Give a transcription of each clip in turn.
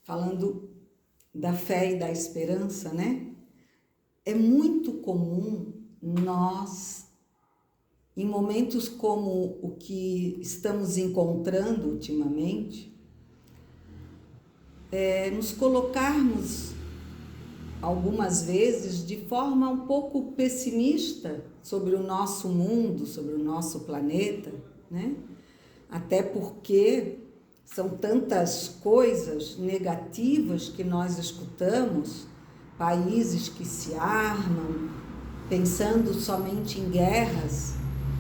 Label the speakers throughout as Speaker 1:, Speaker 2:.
Speaker 1: falando da fé e da esperança, né? É muito comum nós, em momentos como o que estamos encontrando ultimamente, nos colocarmos algumas vezes de forma um pouco pessimista sobre o nosso mundo, sobre o nosso planeta, né? Até porque são tantas coisas negativas que nós escutamos, países que se armam, pensando somente em guerras,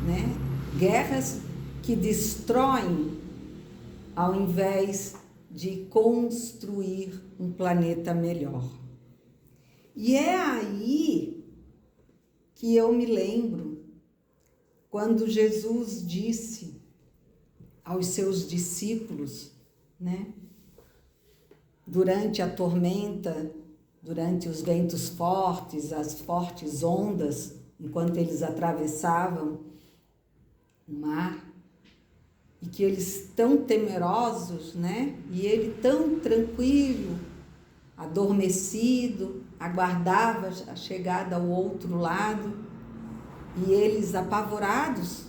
Speaker 1: né? Guerras que destroem ao invés de construir um planeta melhor. E é aí que eu me lembro quando Jesus disse aos seus discípulos, né? Durante a tormenta, durante os ventos fortes, as fortes ondas, enquanto eles atravessavam o mar, e que eles tão temerosos, né? E ele tão tranquilo, adormecido, aguardava a chegada ao outro lado, e eles apavorados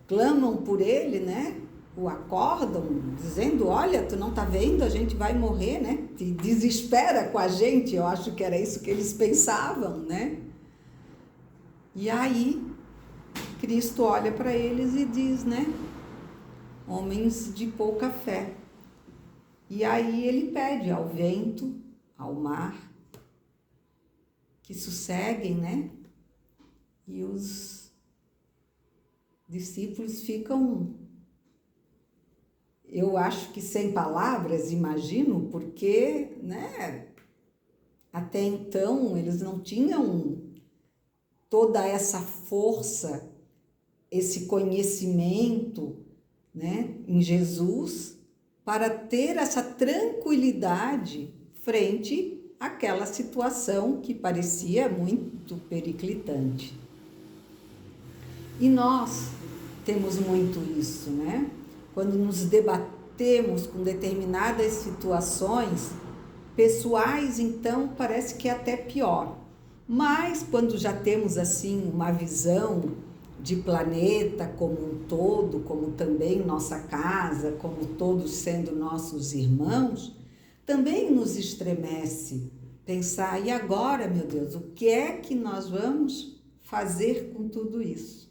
Speaker 1: clamam por ele, né? O acordam, dizendo, olha, tu não tá vendo, a gente vai morrer, né? Te desespera com a gente, eu acho que era isso que eles pensavam, né? E aí, Cristo olha para eles e diz, né? Homens de pouca fé. E aí ele pede ao vento, ao mar, que sosseguem, né? E os discípulos ficam, eu acho que sem palavras, imagino, porque, né? Até então eles não tinham toda essa força, esse conhecimento, né, em Jesus, para ter essa tranquilidade frente àquela situação que parecia muito periclitante. E nós temos muito isso, né? Quando nos debatemos com determinadas situações pessoais, então parece que é até pior. Mas quando já temos assim uma visão de planeta como um todo, como também nossa casa, como todos sendo nossos irmãos, também nos estremece pensar, e agora, meu Deus, o que é que nós vamos fazer com tudo isso?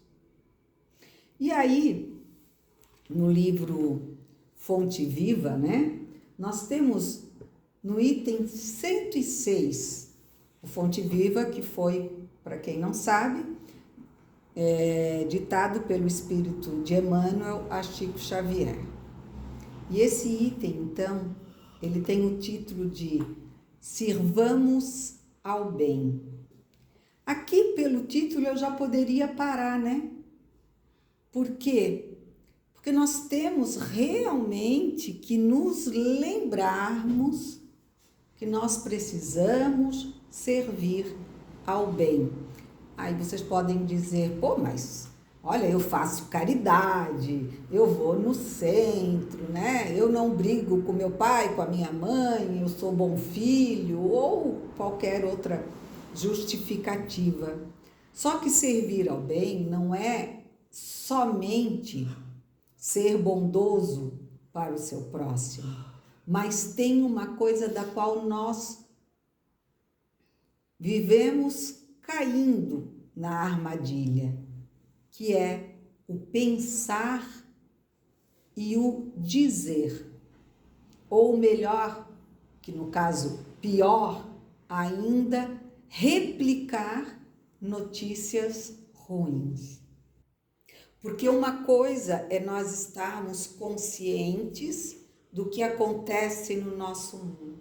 Speaker 1: E aí, no livro Fonte Viva, né, nós temos no item 106, o Fonte Viva, que foi, para quem não sabe, ditado pelo espírito de Emmanuel a Chico Xavier. E esse item, então, ele tem o título de Sirvamos ao Bem. Aqui, pelo título, eu já poderia parar, né? Por quê? Porque nós temos realmente que nos lembrarmos que nós precisamos servir ao bem. Aí vocês podem dizer, pô, mas olha, eu faço caridade, eu vou no centro, né? Eu não brigo com meu pai, com a minha mãe, eu sou bom filho, ou qualquer outra justificativa. Só que servir ao bem não é somente ser bondoso para o seu próximo, mas tem uma coisa da qual nós vivemos caindo na armadilha, que é o pensar e o dizer, ou melhor, que no caso pior ainda, replicar notícias ruins. Porque uma coisa é nós estarmos conscientes do que acontece no nosso mundo.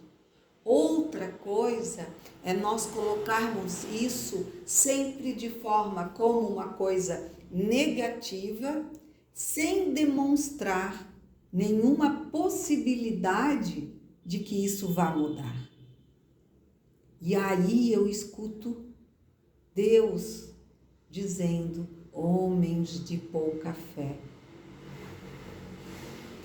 Speaker 1: Outra coisa é nós colocarmos isso sempre de forma como uma coisa negativa, sem demonstrar nenhuma possibilidade de que isso vá mudar. E aí eu escuto Deus dizendo, homens de pouca fé.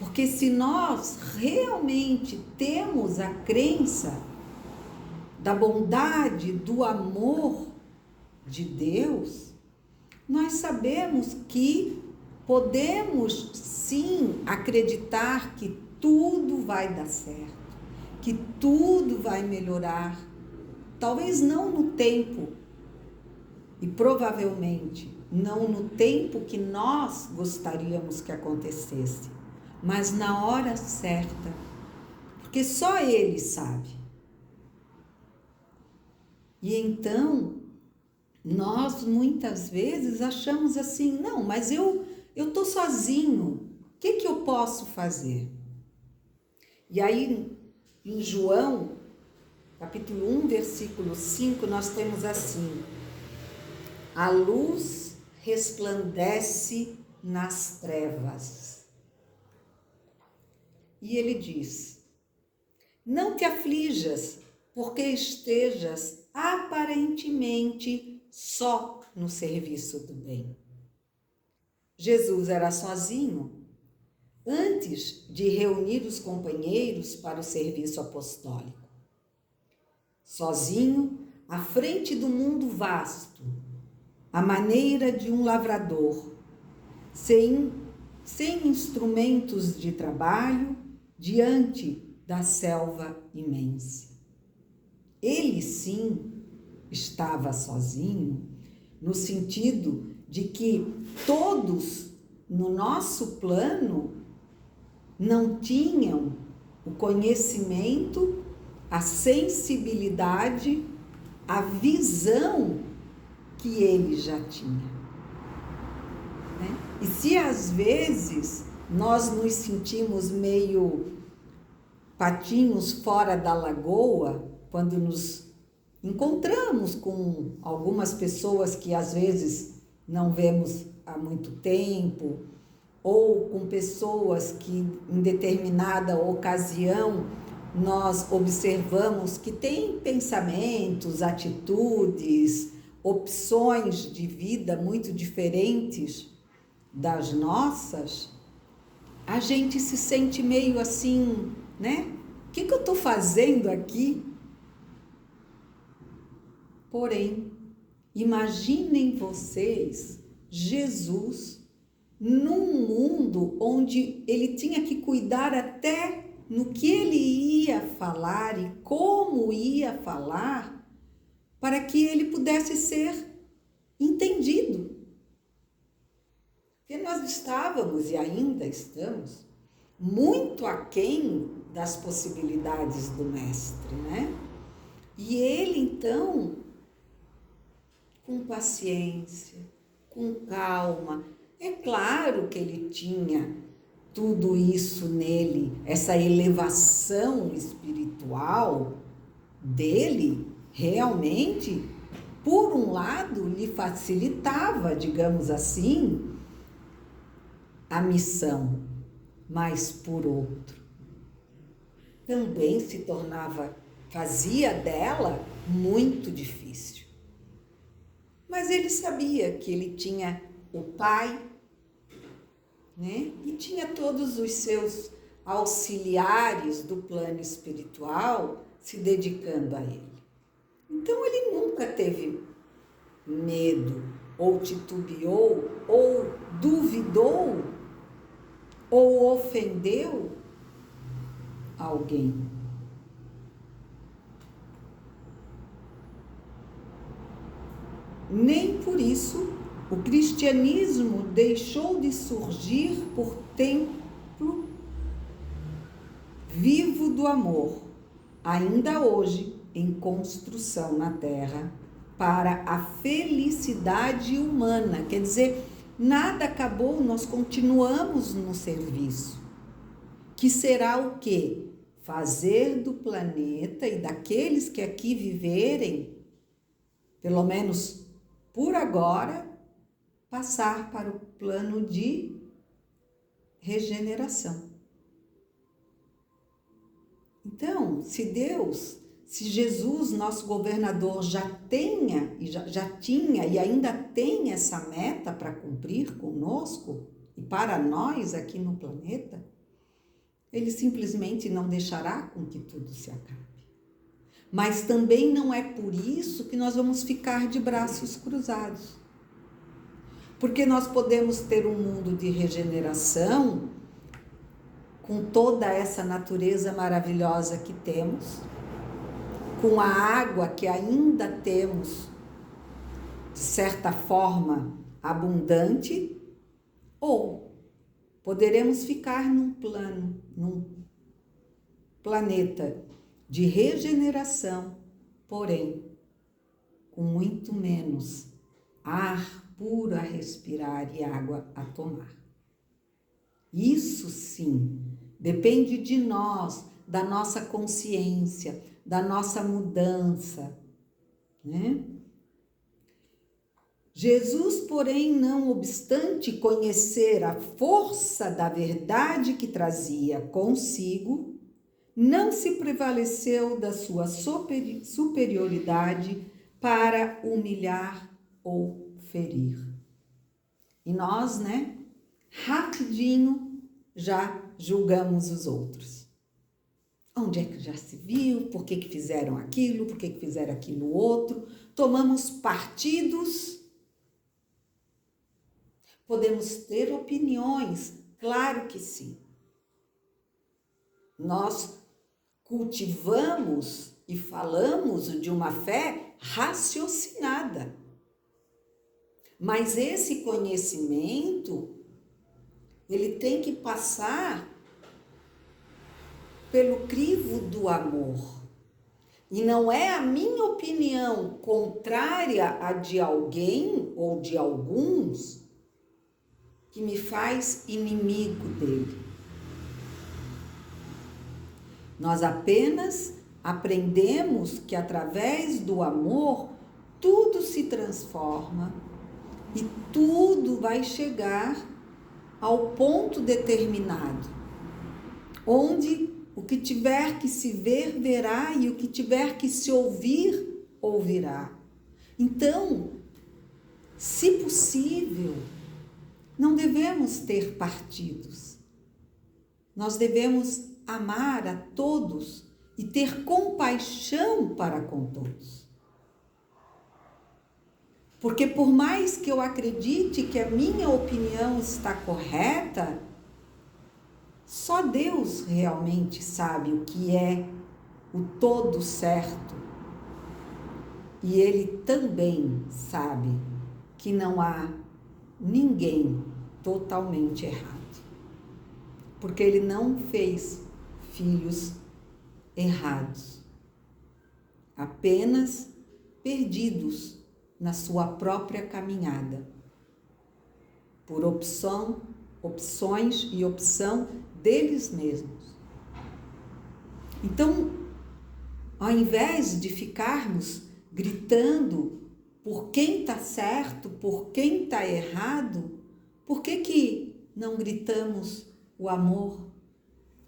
Speaker 1: Porque se nós realmente temos a crença da bondade, do amor de Deus, nós sabemos que podemos sim acreditar que tudo vai dar certo, que tudo vai melhorar. Talvez não no tempo, e provavelmente não no tempo que nós gostaríamos que acontecesse, mas na hora certa, porque só Ele sabe. E então, nós muitas vezes achamos assim, não, mas eu estou sozinho, o que eu posso fazer? E aí, em João, capítulo 1, versículo 5, nós temos assim: a luz resplandece nas trevas. E ele diz: não te aflijas, porque estejas aparentemente só no serviço do bem. Jesus era sozinho antes de reunir os companheiros para o serviço apostólico. Sozinho, à frente do mundo vasto, à maneira de um lavrador, sem instrumentos de trabalho, diante da selva imensa. Ele sim estava sozinho, no sentido de que todos no nosso plano não tinham o conhecimento, a sensibilidade, a visão que ele já tinha. Né? E se às vezes nós nos sentimos meio patinhos fora da lagoa, quando nos encontramos com algumas pessoas que às vezes não vemos há muito tempo, ou com pessoas que em determinada ocasião nós observamos que têm pensamentos, atitudes, opções de vida muito diferentes das nossas, a gente se sente meio assim, né? O que eu estou fazendo aqui? Porém, imaginem vocês Jesus num mundo onde ele tinha que cuidar até no que ele ia falar e como ia falar para que ele pudesse ser entendido. Porque nós estávamos e ainda estamos muito aquém das possibilidades do mestre, né? E ele, então, com paciência, com calma, é claro que ele tinha tudo isso nele, essa elevação espiritual dele, realmente, por um lado, lhe facilitava, digamos assim, a missão, mas por outro, também se tornava, fazia dela muito difícil. Mas ele sabia que ele tinha o Pai, né? E tinha todos os seus auxiliares do plano espiritual se dedicando a ele. Então ele nunca teve medo, ou titubeou, ou duvidou, ou ofendeu alguém. Nem por isso o cristianismo deixou de surgir por templo vivo do amor, ainda hoje em construção na Terra, para a felicidade humana. Quer dizer, nada acabou, nós continuamos no serviço. Que será o quê? Fazer do planeta e daqueles que aqui viverem, pelo menos por agora, passar para o plano de regeneração. Então, se Jesus, nosso governador, já tinha e ainda tem essa meta para cumprir conosco e para nós aqui no planeta, Ele simplesmente não deixará com que tudo se acabe. Mas também não é por isso que nós vamos ficar de braços cruzados. Porque nós podemos ter um mundo de regeneração com toda essa natureza maravilhosa que temos, com a água que ainda temos, de certa forma, abundante, ou poderemos ficar num planeta de regeneração, porém, com muito menos ar puro a respirar e água a tomar. Isso sim, depende de nós, da nossa consciência, da nossa mudança, né? Jesus, porém, não obstante conhecer a força da verdade que trazia consigo, não se prevaleceu da sua superioridade para humilhar ou ferir. E nós, né, rapidinho já julgamos os outros. Onde é que já se viu? Por que fizeram aquilo? Por que fizeram aquilo outro? Tomamos partidos. Podemos ter opiniões, claro que sim. Nós cultivamos e falamos de uma fé raciocinada. Mas esse conhecimento, ele tem que passar pelo crivo do amor. E não é a minha opinião contrária à de alguém ou de alguns que me faz inimigo dele. Nós apenas aprendemos que através do amor tudo se transforma e tudo vai chegar ao ponto determinado, onde o que tiver que se ver, verá, e o que tiver que se ouvir, ouvirá. Então, se possível, não devemos ter partidos. Nós devemos amar a todos e ter compaixão para com todos. Porque por mais que eu acredite que a minha opinião está correta, só Deus realmente sabe o que é o todo certo. E Ele também sabe que não há ninguém totalmente errado. Porque Ele não fez filhos errados, apenas perdidos na sua própria caminhada, por opções e opção deles mesmos. Então, ao invés de ficarmos gritando por quem está certo, por quem está errado, por que não gritamos o amor,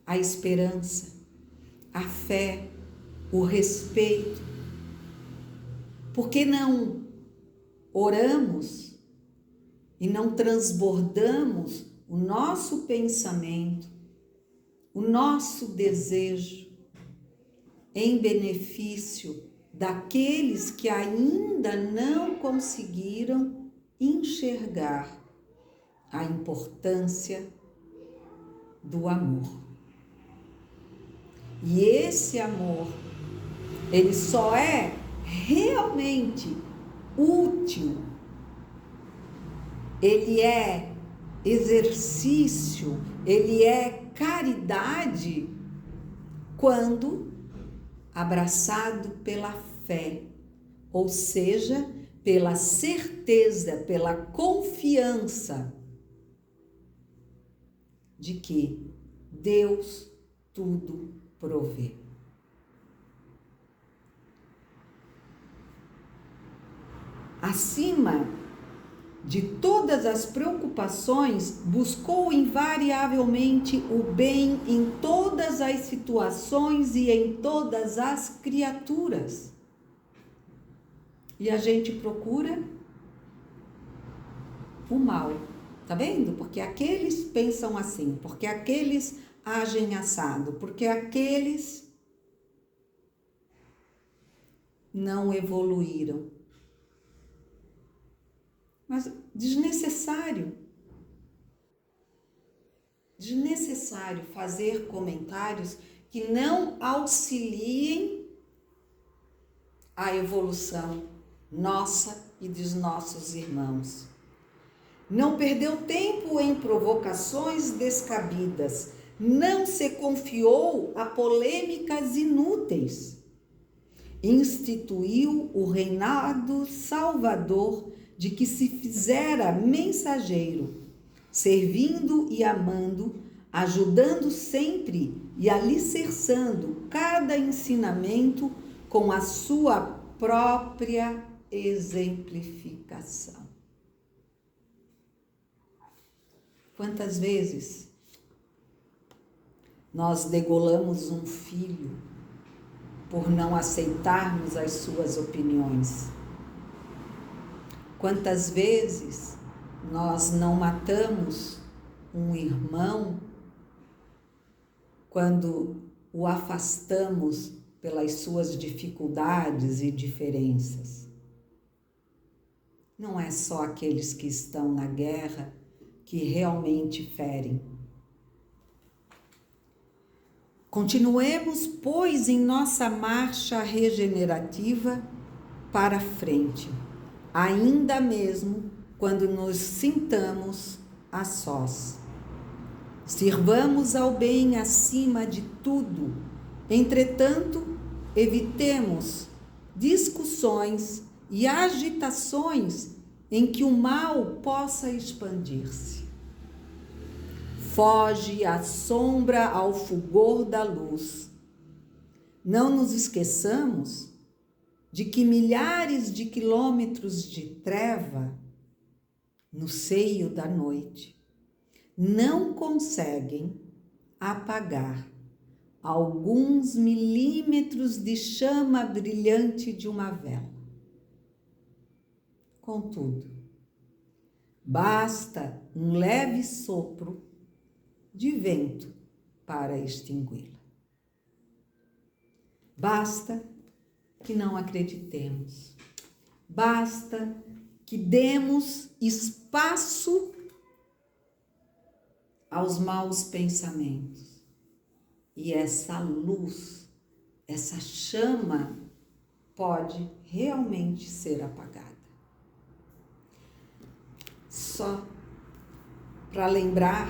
Speaker 1: a esperança, a fé, o respeito? Por que não oramos e não transbordamos o nosso pensamento, o nosso desejo em benefício daqueles que ainda não conseguiram enxergar a importância do amor? E esse amor, ele só é realmente útil, ele é exercício, ele é caridade quando abraçado pela fé, ou seja, pela certeza, pela confiança de que Deus tudo provê. Acima de todas as preocupações, buscou invariavelmente o bem em todas as situações e em todas as criaturas. E a gente procura o mal, tá vendo? Porque aqueles pensam assim, porque aqueles agem assado? Porque aqueles não evoluíram. Mas desnecessário fazer comentários que não auxiliem a evolução nossa e dos nossos irmãos. Não perdeu tempo em provocações descabidas, não se confiou a polêmicas inúteis. Instituiu o reinado salvador de que se fizera mensageiro, servindo e amando, ajudando sempre e alicerçando cada ensinamento com a sua própria exemplificação. Quantas vezes nós degolamos um filho por não aceitarmos as suas opiniões? Quantas vezes nós não matamos um irmão quando o afastamos pelas suas dificuldades e diferenças? Não é só aqueles que estão na guerra que realmente ferem. Continuemos, pois, em nossa marcha regenerativa para frente, ainda mesmo quando nos sintamos a sós. Sirvamos ao bem acima de tudo. Entretanto, evitemos discussões e agitações em que o mal possa expandir-se. Foge a sombra ao fulgor da luz. Não nos esqueçamos de que milhares de quilômetros de treva no seio da noite não conseguem apagar alguns milímetros de chama brilhante de uma vela. Contudo, basta um leve sopro de vento para extingui-la. Basta que não acreditemos. Basta que demos espaço aos maus pensamentos. E essa luz, essa chama, pode realmente ser apagada. Só para lembrar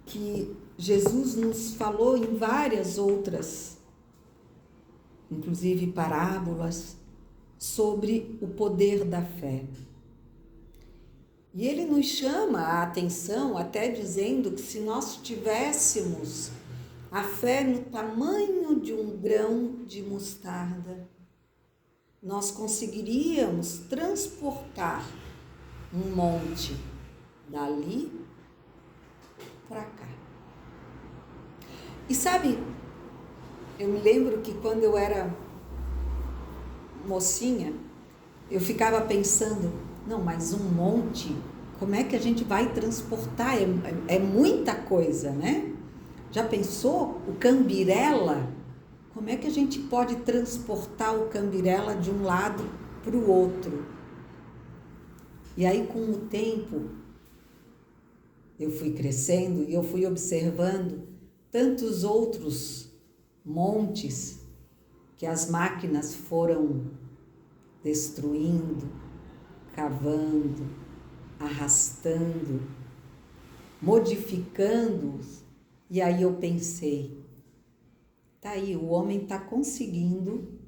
Speaker 1: que Jesus nos falou em várias outras, inclusive parábolas, sobre o poder da fé. E ele nos chama a atenção, até dizendo que se nós tivéssemos a fé no tamanho de um grão de mostarda, nós conseguiríamos transportar um monte dali para cá. E sabe, eu me lembro que quando eu era mocinha, eu ficava pensando, não, mas um monte, como é que a gente vai transportar? É muita coisa, né? Já pensou o Cambirela? Como é que a gente pode transportar o Cambirela de um lado para o outro? E aí, com o tempo, eu fui crescendo e eu fui observando tantos outros montes que as máquinas foram destruindo, cavando, arrastando, modificando-os. E aí eu pensei, tá aí, o homem está conseguindo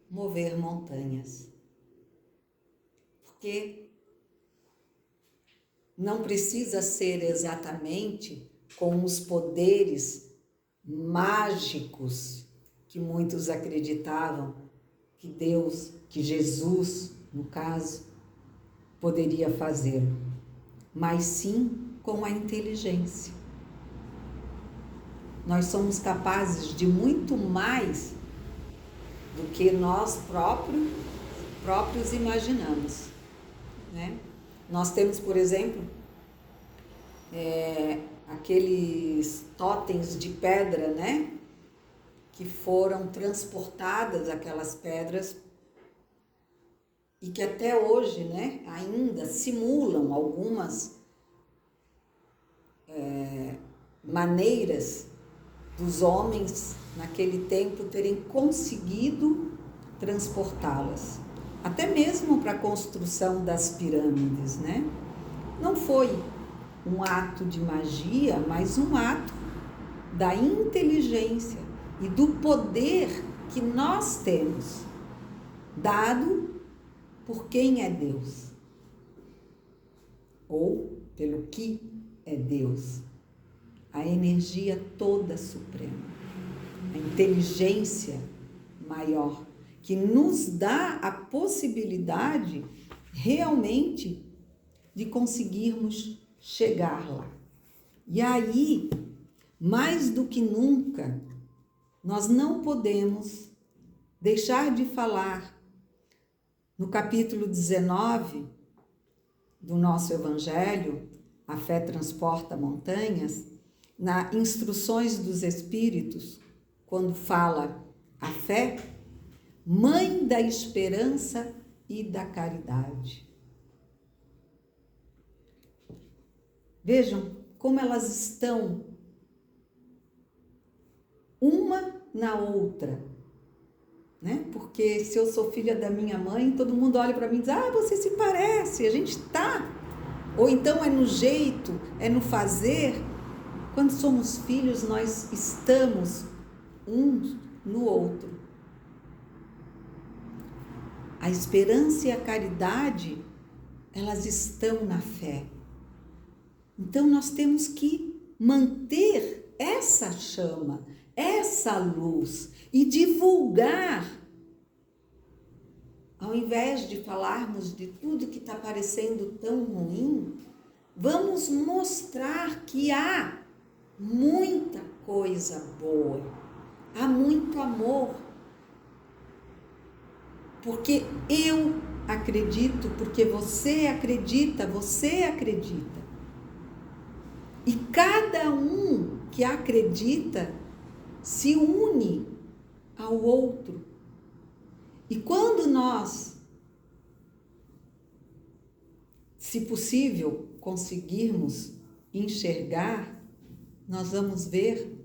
Speaker 1: mover montanhas. Porque não precisa ser exatamente com os poderes mágicos que muitos acreditavam que Deus, que Jesus, no caso, poderia fazer, mas sim com a inteligência. Nós somos capazes de muito mais do que nós próprios imaginamos, né? Nós temos, por exemplo, aqueles totens de pedra, né? Que foram transportadas aquelas pedras e que até hoje, né, ainda simulam algumas maneiras dos homens naquele tempo terem conseguido transportá-las. Até mesmo para a construção das pirâmides, né? Não foi um ato de magia, mas um ato da inteligência e do poder que nós temos, dado por quem é Deus, ou pelo que é Deus, a energia toda suprema, a inteligência maior, que nos dá a possibilidade realmente de conseguirmos chegar lá. E aí, mais do que nunca, nós não podemos deixar de falar no capítulo 19 do nosso Evangelho, A Fé Transporta Montanhas, na Instruções dos Espíritos, quando fala a fé, mãe da esperança e da caridade. Vejam como elas estão uma na outra, né? Porque se eu sou filha da minha mãe, todo mundo olha para mim e diz: ah, você se parece, a gente tá. Ou então é no jeito, é no fazer. Quando somos filhos, nós estamos um no outro. A esperança e a caridade, elas estão na fé. Então, nós temos que manter essa chama, essa luz e divulgar, ao invés de falarmos de tudo que está parecendo tão ruim, vamos mostrar que há muita coisa boa, há muito amor. Porque eu acredito, porque você acredita, você acredita. E cada um que acredita se une ao outro. E quando nós, se possível, conseguirmos enxergar, nós vamos ver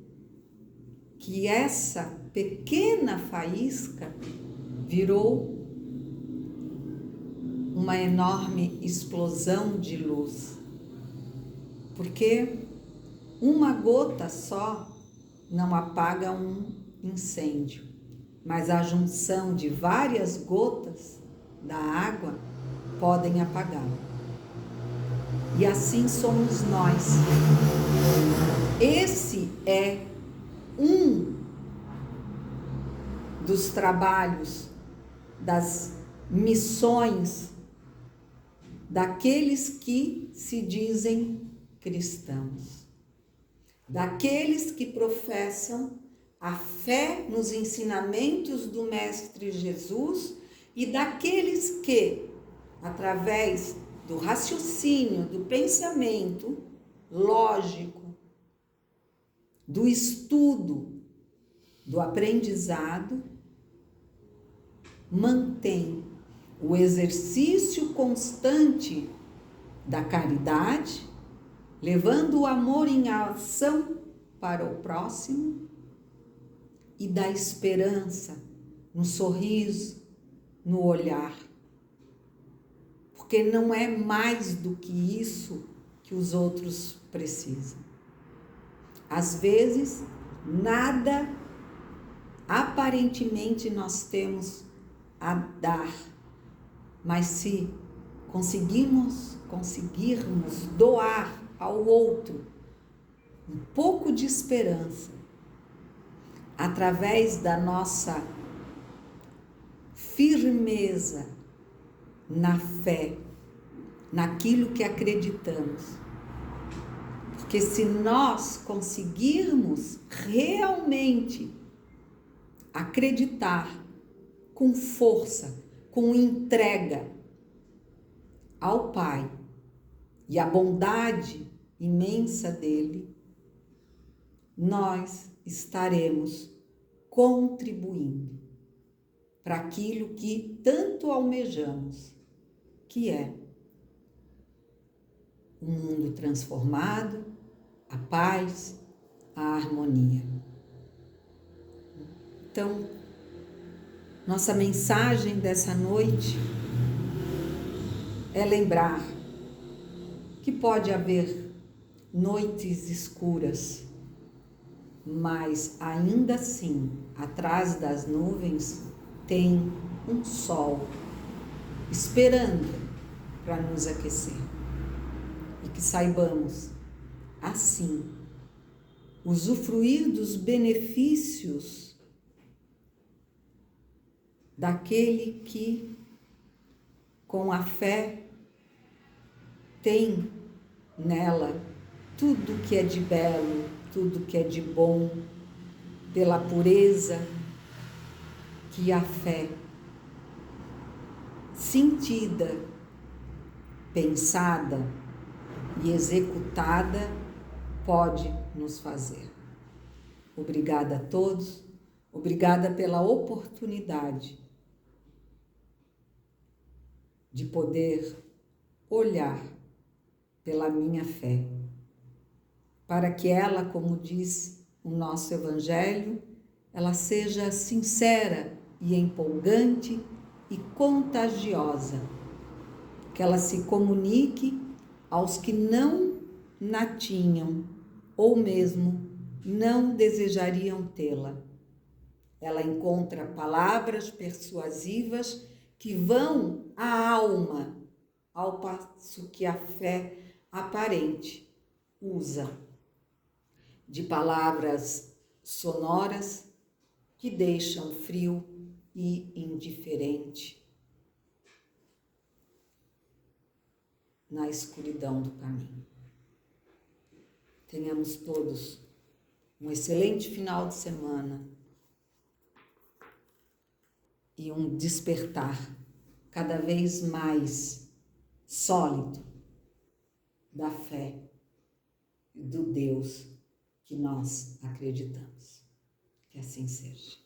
Speaker 1: que essa pequena faísca virou uma enorme explosão de luz. Porque uma gota só não apaga um incêndio, mas a junção de várias gotas da água podem apagá-lo. E assim somos nós. Esse é um dos trabalhos, das missões daqueles que se dizem cristãos, daqueles que professam a fé nos ensinamentos do Mestre Jesus e daqueles que, através do raciocínio, do pensamento lógico, do estudo, do aprendizado, mantém o exercício constante da caridade, levando o amor em ação para o próximo e da esperança no sorriso, no olhar. Porque não é mais do que isso que os outros precisam. Às vezes, nada aparentemente nós temos a dar, mas se conseguirmos doar ao outro um pouco de esperança, através da nossa firmeza na fé, naquilo que acreditamos. Porque se nós conseguirmos realmente acreditar com força, com entrega ao Pai, e a bondade imensa dele, nós estaremos contribuindo para aquilo que tanto almejamos, que é um mundo transformado, a paz, a harmonia. Então, nossa mensagem dessa noite é lembrar que pode haver noites escuras, mas ainda assim, atrás das nuvens, tem um sol esperando para nos aquecer. E que saibamos, assim, usufruir dos benefícios daquele que, com a fé, tem nela tudo que é de belo, tudo que é de bom, pela pureza que a fé, sentida, pensada e executada, pode nos fazer. Obrigada a todos, obrigada pela oportunidade de poder olhar pela minha fé, para que ela, como diz o nosso Evangelho, ela seja sincera e empolgante e contagiosa, que ela se comunique aos que não na tinham ou mesmo não desejariam tê-la. Ela encontra palavras persuasivas que vão à alma, ao passo que a fé aparente usa de palavras sonoras que deixam frio e indiferente na escuridão do caminho. Tenhamos todos um excelente final de semana e um despertar cada vez mais sólido da fé do Deus que nós acreditamos. Que assim seja.